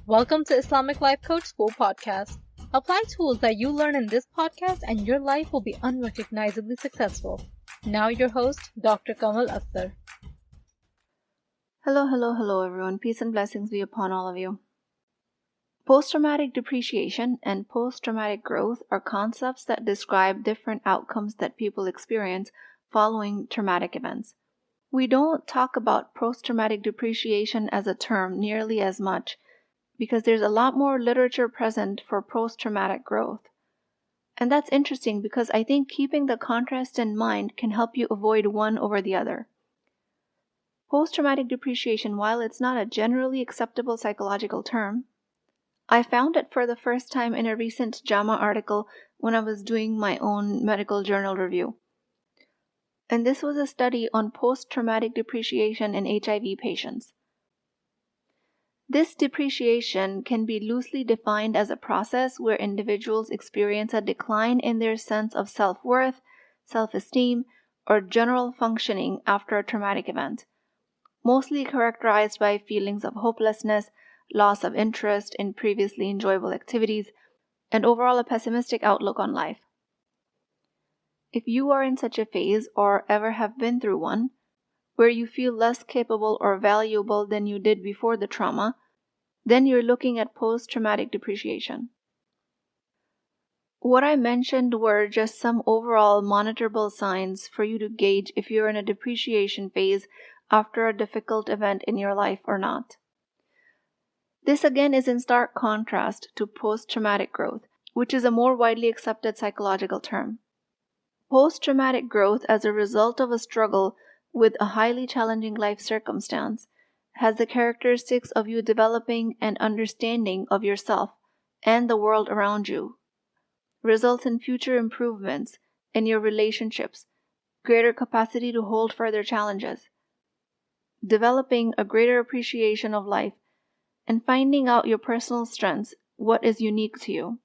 Welcome to Islamic Life Coach School podcast. Apply tools that you learn in this podcast and your life will be unrecognizably successful. Now your host, Dr. Kamal Akhtar. Hello everyone. Peace and blessings be upon all of you. Post traumatic depreciation and post traumatic growth are concepts that describe different outcomes that people experience following traumatic events. We don't talk about post traumatic depreciation as a term nearly as much because there's a lot more literature present for post traumatic growth. And that's interesting because I think keeping the contrast in mind can help you avoid one over the other. Post-traumatic depreciation, while it's not a generally acceptable psychological term, I found it for the first time in a recent JAMA article when I was doing my own medical journal review. And this was a study on post-traumatic depreciation in HIV patients. This depreciation can be loosely defined as a process where individuals experience a decline in their sense of self-worth, self-esteem, or general functioning after a traumatic event, mostly characterized by feelings of hopelessness, loss of interest in previously enjoyable activities, and overall a pessimistic outlook on life. If you are in such a phase or ever have been through one, where you feel less capable or valuable than you did before the trauma, then you're looking at post-traumatic depreciation. What I mentioned were just some overall monitorable signs for you to gauge if you're in a depreciation phase after a difficult event in your life or not. This again is in stark contrast to post-traumatic growth, which is a more widely accepted psychological term. Post-traumatic growth as a result of a struggle with a highly challenging life circumstance has the characteristics of you developing an understanding of yourself and the world around you, results in future improvements in your relationships, greater capacity to hold further challenges, developing a greater appreciation of life, and finding out your personal strengths, what is unique to you.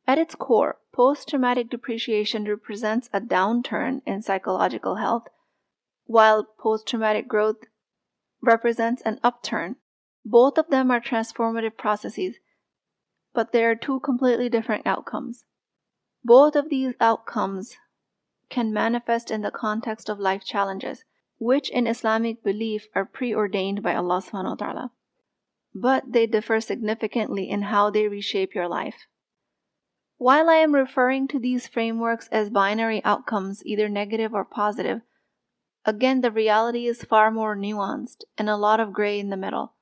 At its core, post-traumatic depreciation represents a downturn in psychological health, while post-traumatic growth represents an upturn. Both of them are transformative processes, but they are two completely different outcomes. Both of these outcomes can manifest in the context of life challenges, which in Islamic belief are preordained by Allah subhanahu wa ta'ala. But they differ significantly in how they reshape your life. While I am referring to these frameworks as binary outcomes, either negative or positive, again the reality is far more nuanced and a lot of gray in the middle.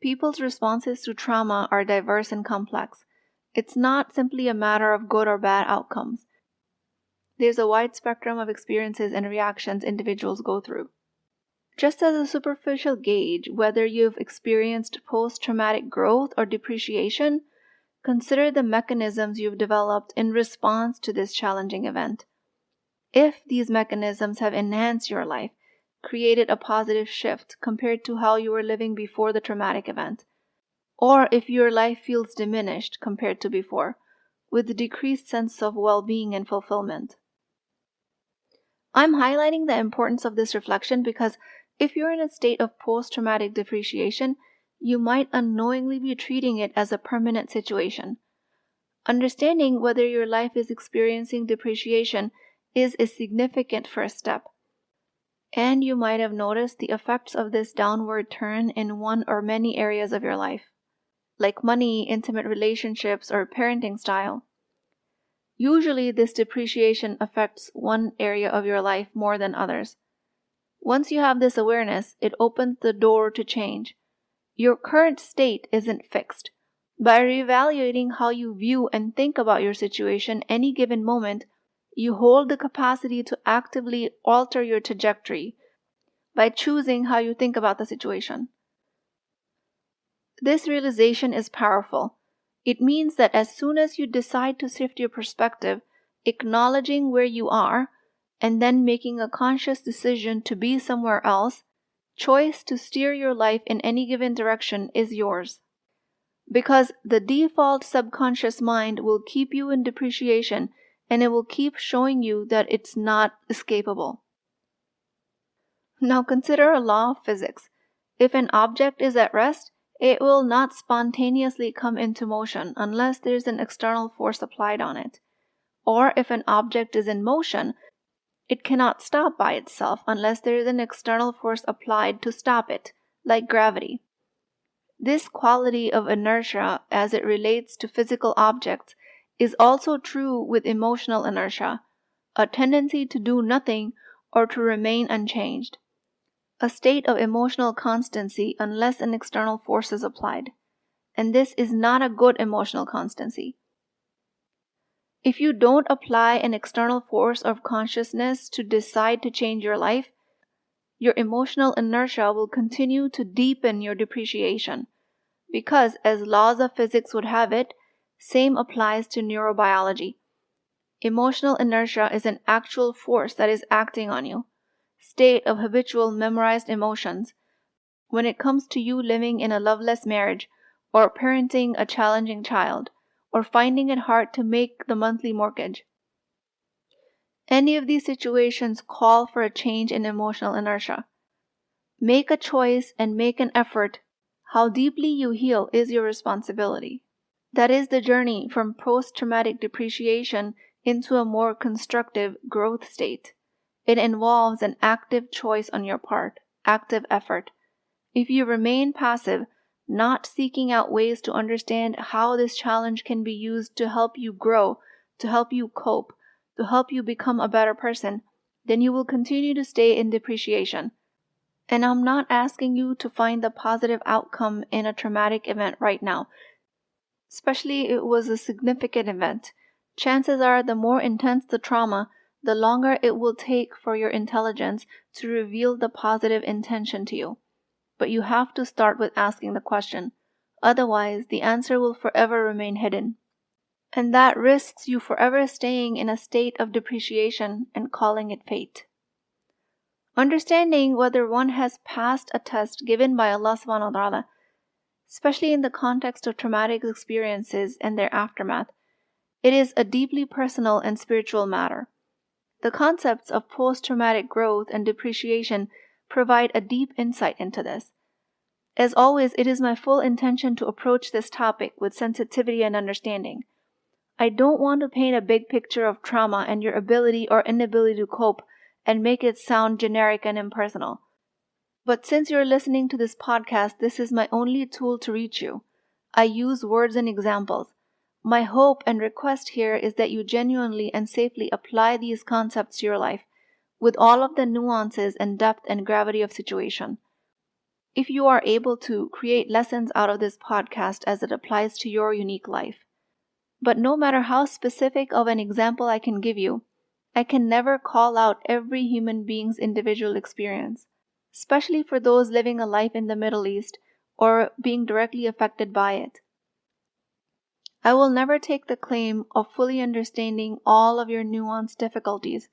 People's responses to trauma are diverse and complex. It's not simply a matter of good or bad outcomes. There's a wide spectrum of experiences and reactions individuals go through. Just as a superficial gauge whether you've experienced post-traumatic growth or depreciation, consider the mechanisms you've developed in response to this challenging event. If these mechanisms have enhanced your life, created a positive shift compared to how you were living before the traumatic event, or if your life feels diminished compared to before, with a decreased sense of well-being and fulfillment. I'm highlighting the importance of this reflection because if you're in a state of post-traumatic depreciation, you might unknowingly be treating it as a permanent situation. Understanding whether your life is experiencing depreciation is a significant first step. And you might have noticed the effects of this downward turn in one or many areas of your life, like money, intimate relationships, or parenting style. Usually, this depreciation affects one area of your life more than others. Once you have this awareness, it opens the door to change. Your current state isn't fixed. By reevaluating how you view and think about your situation any given moment, you hold the capacity to actively alter your trajectory by choosing how you think about the situation. This realization is powerful. It means that as soon as you decide to shift your perspective, acknowledging where you are, and then making a conscious decision to be somewhere else, choice to steer your life in any given direction is yours. Because the default subconscious mind will keep you in depreciation and it will keep showing you that it's not escapable. Now consider a law of physics. If an object is at rest, It will not spontaneously come into motion unless there's an external force applied on it. Or if an object is in motion, it cannot stop by itself unless there is an external force applied to stop it, like gravity. This quality of inertia as it relates to physical objects is also true with emotional inertia, a tendency to do nothing or to remain unchanged, a state of emotional constancy unless an external force is applied. And this is not a good emotional constancy. If you don't apply an external force of consciousness to decide to change your life, your emotional inertia will continue to deepen your depreciation. Because, as laws of physics would have it, same applies to neurobiology. Emotional inertia is an actual force that is acting on you, state of habitual memorized emotions, when it comes to you living in a loveless marriage, or parenting a challenging child, or finding it hard to make the monthly mortgage. Any of these situations call for a change in emotional inertia. Make a choice and make an effort. How deeply you heal is your responsibility. That is the journey from post-traumatic depreciation into a more constructive growth state. It involves an active choice on your part, active effort. If you remain passive, not seeking out ways to understand how this challenge can be used to help you grow, to help you cope, to help you become a better person, then you will continue to stay in depreciation. And I'm not asking you to find the positive outcome in a traumatic event right now. Especially if it was a significant event. Chances are the more intense the trauma, the longer it will take for your intelligence to reveal the positive intention to you. But you have to start with asking the question. Otherwise, the answer will forever remain hidden. And that risks you forever staying in a state of depreciation and calling it fate. Understanding whether one has passed a test given by Allah subhanahu wa ta'ala, especially in the context of traumatic experiences and their aftermath, it is a deeply personal and spiritual matter. The concepts of post-traumatic growth and depreciation provide a deep insight into this. As always, it is my full intention to approach this topic with sensitivity and understanding. I don't want to paint a big picture of trauma and your ability or inability to cope and make it sound generic and impersonal. But since you're listening to this podcast, this is my only tool to reach you. I use words and examples. My hope and request here is that you genuinely and safely apply these concepts to your life, with all of the nuances and depth and gravity of situation. If you are able to, create lessons out of this podcast as it applies to your unique life. But no matter how specific of an example I can give you, I can never call out every human being's individual experience, especially for those living a life in the Middle East or being directly affected by it. I will never take the claim of fully understanding all of your nuanced difficulties,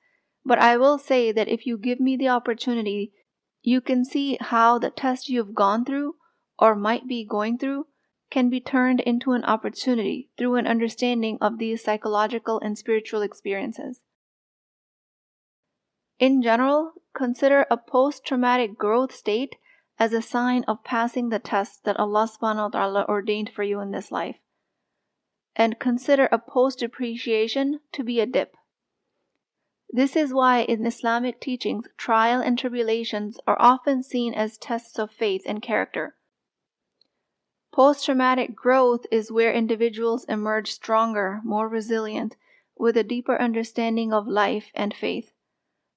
but I will say that if you give me the opportunity, you can see how the test you've gone through, or might be going through, can be turned into an opportunity through an understanding of these psychological and spiritual experiences. In general, consider a post-traumatic growth state as a sign of passing the test that Allah subhanahu wa ta'ala ordained for you in this life. And consider a post-depreciation to be a dip. This is why in Islamic teachings, trial and tribulations are often seen as tests of faith and character. Post-traumatic growth is where individuals emerge stronger, more resilient, with a deeper understanding of life and faith.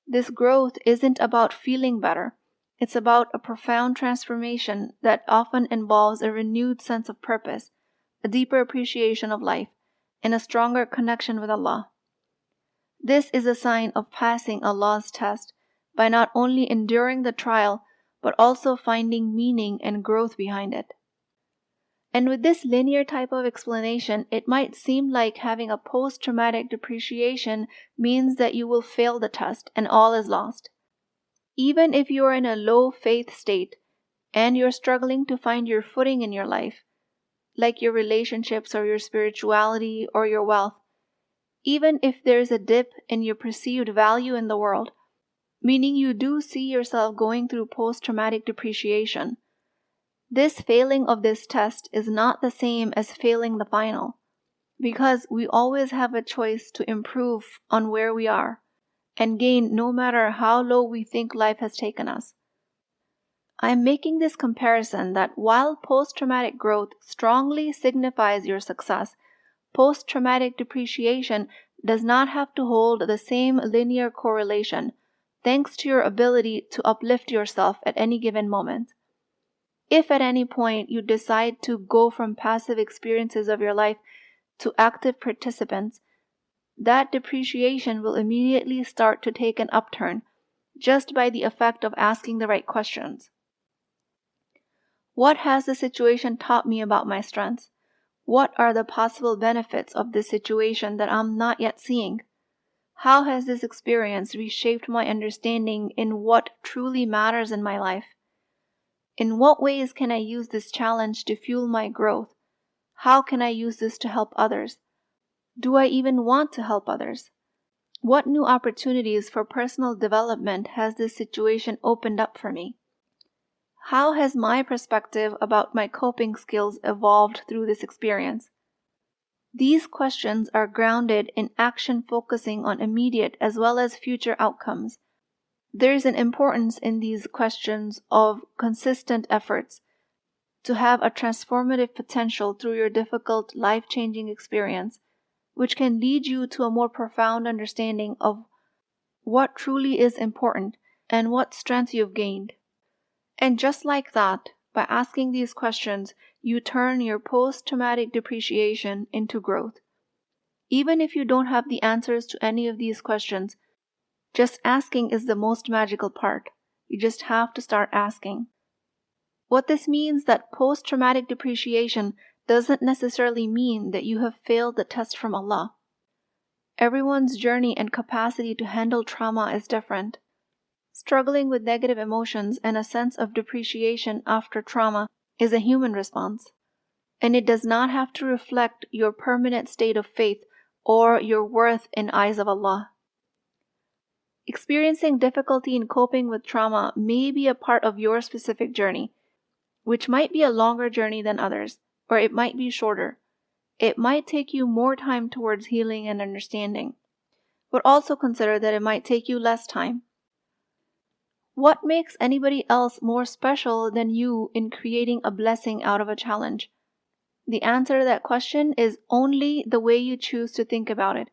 This growth isn't about feeling better. It's about a profound transformation that often involves a renewed sense of purpose, a deeper appreciation of life, and a stronger connection with Allah. This is a sign of passing Allah's test by not only enduring the trial, but also finding meaning and growth behind it. And with this linear type of explanation, it might seem like having a post-traumatic depreciation means that you will fail the test and all is lost. Even if you are in a low faith state and you're struggling to find your footing in your life, like your relationships or your spirituality or your wealth, even if there's a dip in your perceived value in the world, meaning you do see yourself going through post-traumatic depreciation, This failing of this test is not the same as failing the final, because we always have a choice to improve on where we are and gain no matter how low we think life has taken us. I am making this comparison that while post-traumatic growth strongly signifies your success, post-traumatic depreciation does not have to hold the same linear correlation, thanks to your ability to uplift yourself at any given moment. If at any point you decide to go from passive experiences of your life to active participants, that depreciation will immediately start to take an upturn just by the effect of asking the right questions. What has the situation taught me about my strengths? What are the possible benefits of this situation that I'm not yet seeing? How has this experience reshaped my understanding in what truly matters in my life? In what ways can I use this challenge to fuel my growth? How can I use this to help others? Do I even want to help others? What new opportunities for personal development has this situation opened up for me? How has my perspective about my coping skills evolved through this experience? These questions are grounded in action focusing on immediate as well as future outcomes. There is an importance in these questions of consistent efforts to have a transformative potential through your difficult, life-changing experience, which can lead you to a more profound understanding of what truly is important and what strength you've gained. And just like that, by asking these questions, you turn your post-traumatic depreciation into growth. Even if you don't have the answers to any of these questions, just asking is the most magical part. You just have to start asking. What this means that post-traumatic depreciation doesn't necessarily mean that you have failed the test from Allah. Everyone's journey and capacity to handle trauma is different. Struggling with negative emotions and a sense of depreciation after trauma is a human response, and it does not have to reflect your permanent state of faith or your worth in eyes of Allah. Experiencing difficulty in coping with trauma may be a part of your specific journey, which might be a longer journey than others, or it might be shorter. It might take you more time towards healing and understanding, but also consider that it might take you less time. What makes anybody else more special than you in creating a blessing out of a challenge? The answer to that question is only the way you choose to think about it.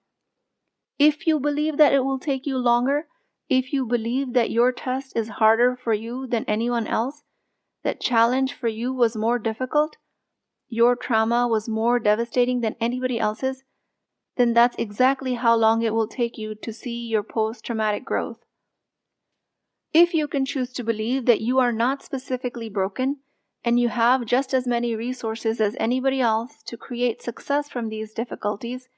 If you believe that it will take you longer, if you believe that your test is harder for you than anyone else, that challenge for you was more difficult, your trauma was more devastating than anybody else's, then that's exactly how long it will take you to see your post-traumatic growth. If you can choose to believe that you are not specifically broken, and you have just as many resources as anybody else to create success from these difficulties,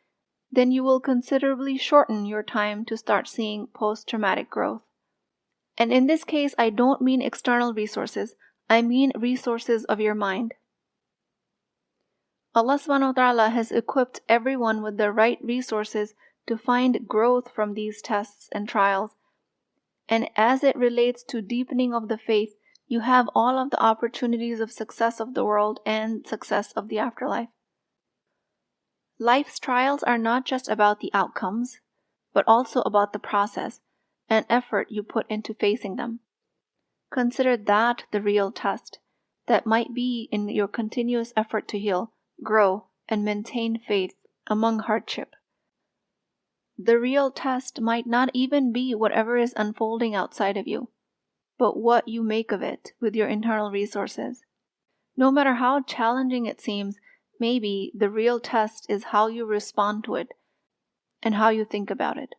then you will considerably shorten your time to start seeing post-traumatic growth. And in this case, I don't mean external resources, I mean resources of your mind. Allah subhanahu wa ta'ala has equipped everyone with the right resources to find growth from these tests and trials. And as it relates to deepening of the faith, you have all of the opportunities of success of the world and success of the afterlife. Life's trials are not just about the outcomes, but also about the process and effort you put into facing them. Consider that the real test that might be in your continuous effort to heal, grow, and maintain faith among hardship. The real test might not even be whatever is unfolding outside of you, but what you make of it with your internal resources. No matter how challenging it seems, maybe the real test is how you respond to it and how you think about it.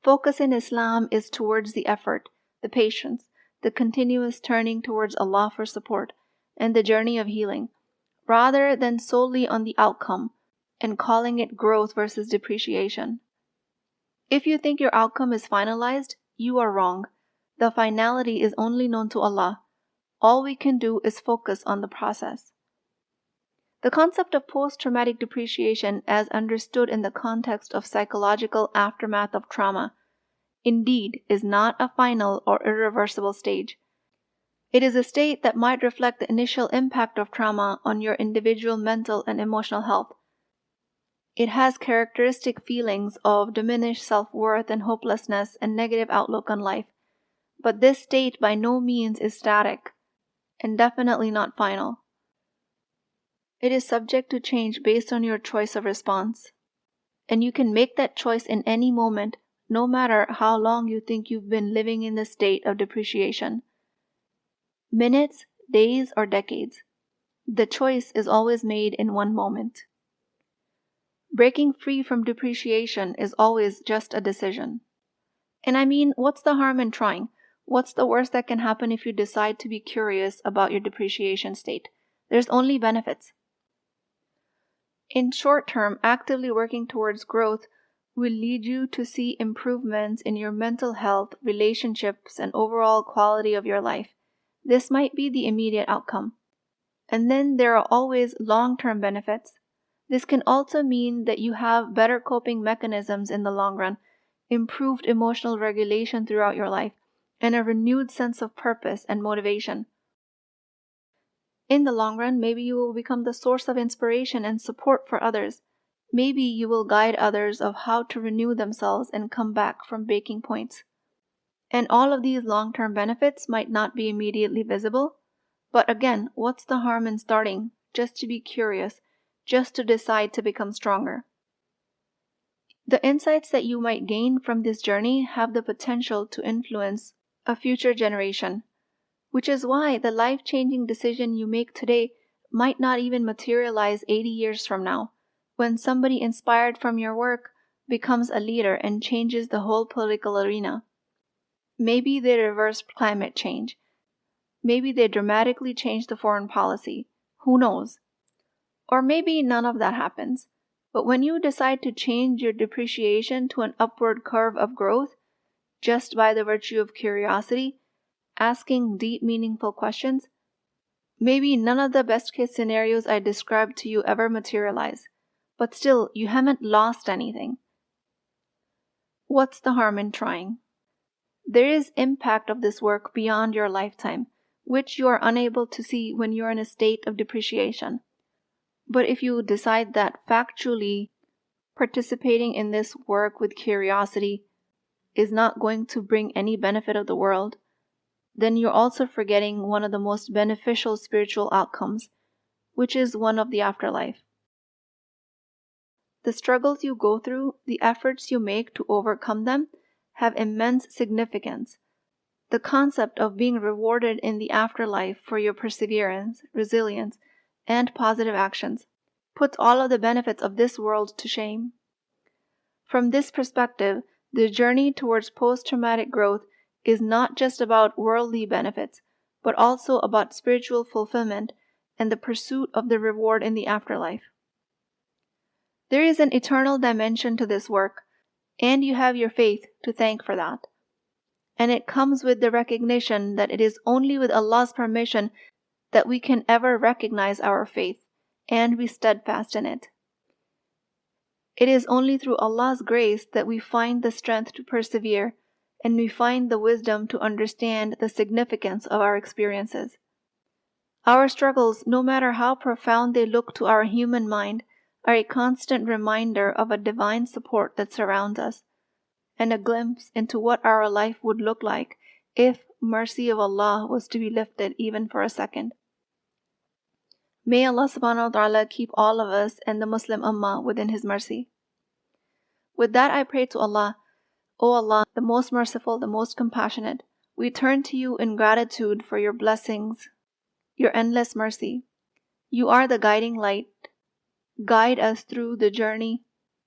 Focus in Islam is towards the effort, the patience, the continuous turning towards Allah for support, and the journey of healing, rather than solely on the outcome and calling it growth versus depreciation. If you think your outcome is finalized, you are wrong. The finality is only known to Allah. All we can do is focus on the process. The concept of post-traumatic depreciation, as understood in the context of psychological aftermath of trauma, indeed is not a final or irreversible stage. It is a state that might reflect the initial impact of trauma on your individual mental and emotional health. It has characteristic feelings of diminished self-worth and hopelessness and negative outlook on life. But this state by no means is static and definitely not final. It is subject to change based on your choice of response. And you can make that choice in any moment, no matter how long you think you've been living in the state of depreciation. Minutes, days, or decades. The choice is always made in one moment. Breaking free from depreciation is always just a decision. And I mean, what's the harm in trying? What's the worst that can happen if you decide to be curious about your depreciation state? There's only benefits. In short term, actively working towards growth will lead you to see improvements in your mental health, relationships, and overall quality of your life. This might be the immediate outcome. And then there are always long-term benefits. This can also mean that you have better coping mechanisms in the long run, improved emotional regulation throughout your life, and a renewed sense of purpose and motivation. In the long run, maybe you will become the source of inspiration and support for others. Maybe you will guide others of how to renew themselves and come back from breaking points. And all of these long-term benefits might not be immediately visible, but again, what's the harm in starting just to be curious, just to decide to become stronger? The insights that you might gain from this journey have the potential to influence a future generation, which is why the life-changing decision you make today might not even materialize 80 years from now, when somebody inspired from your work becomes a leader and changes the whole political arena. Maybe they reverse climate change. Maybe they dramatically change the foreign policy. Who knows? Or maybe none of that happens. But when you decide to change your depreciation to an upward curve of growth, just by the virtue of curiosity, asking deep, meaningful questions, maybe none of the best-case scenarios I described to you ever materialize. But still, you haven't lost anything. What's the harm in trying? There is impact of this work beyond your lifetime, which you are unable to see when you are in a state of depreciation. But if you decide that factually participating in this work with curiosity is not going to bring any benefit of the world, then you're also forgetting one of the most beneficial spiritual outcomes, which is one of the afterlife. The struggles you go through, the efforts you make to overcome them, have immense significance. The concept of being rewarded in the afterlife for your perseverance, resilience, and positive actions puts all of the benefits of this world to shame. From this perspective, the journey towards post-traumatic growth is not just about worldly benefits, but also about spiritual fulfillment and the pursuit of the reward in the afterlife. There is an eternal dimension to this work, and you have your faith to thank for that. And it comes with the recognition that it is only with Allah's permission that we can ever recognize our faith and be steadfast in it. It is only through Allah's grace that we find the strength to persevere and we find the wisdom to understand the significance of our experiences. Our struggles, no matter how profound they look to our human mind, are a constant reminder of a divine support that surrounds us, and a glimpse into what our life would look like if mercy of Allah was to be lifted even for a second. May Allah subhanahu wa ta'ala keep all of us and the Muslim Ummah within His mercy. With that, I pray to Allah, O Allah, the most merciful, the most compassionate, we turn to you in gratitude for your blessings, your endless mercy. You are the guiding light. Guide us through the journey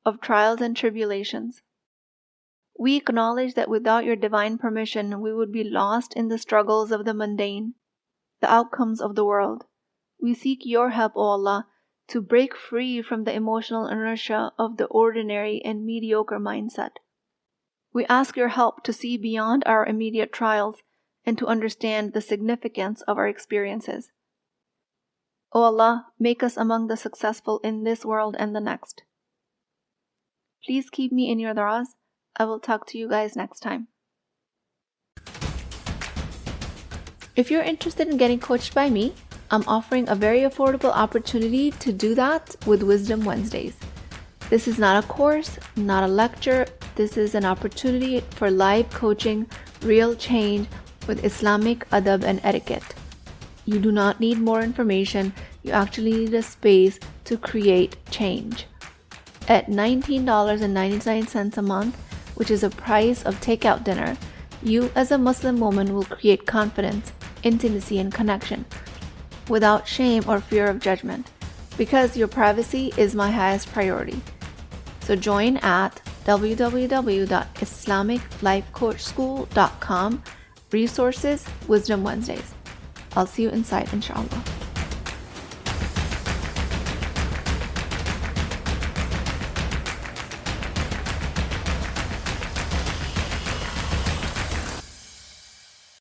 of trials and tribulations. We acknowledge that without your divine permission, we would be lost in the struggles of the mundane, the outcomes of the world. We seek your help, O Allah, to break free from the emotional inertia of the ordinary and mediocre mindset. We ask your help to see beyond our immediate trials and to understand the significance of our experiences. O Allah, make us among the successful in this world and the next. Please keep me in your du'as. I will talk to you guys next time. If you're interested in getting coached by me, I'm offering a very affordable opportunity to do that with Wisdom Wednesdays. This is not a course, not a lecture. This is an opportunity for live coaching, real change with Islamic adab and etiquette. You do not need more information. You actually need a space to create change. At $19.99 a month, which is a price of takeout dinner, you as a Muslim woman will create confidence, intimacy, and connection without shame or fear of judgment, because your privacy is my highest priority. So join at www.islamiclifecoachschool.com, resources, Wisdom Wednesdays. I'll see you inside, inshallah.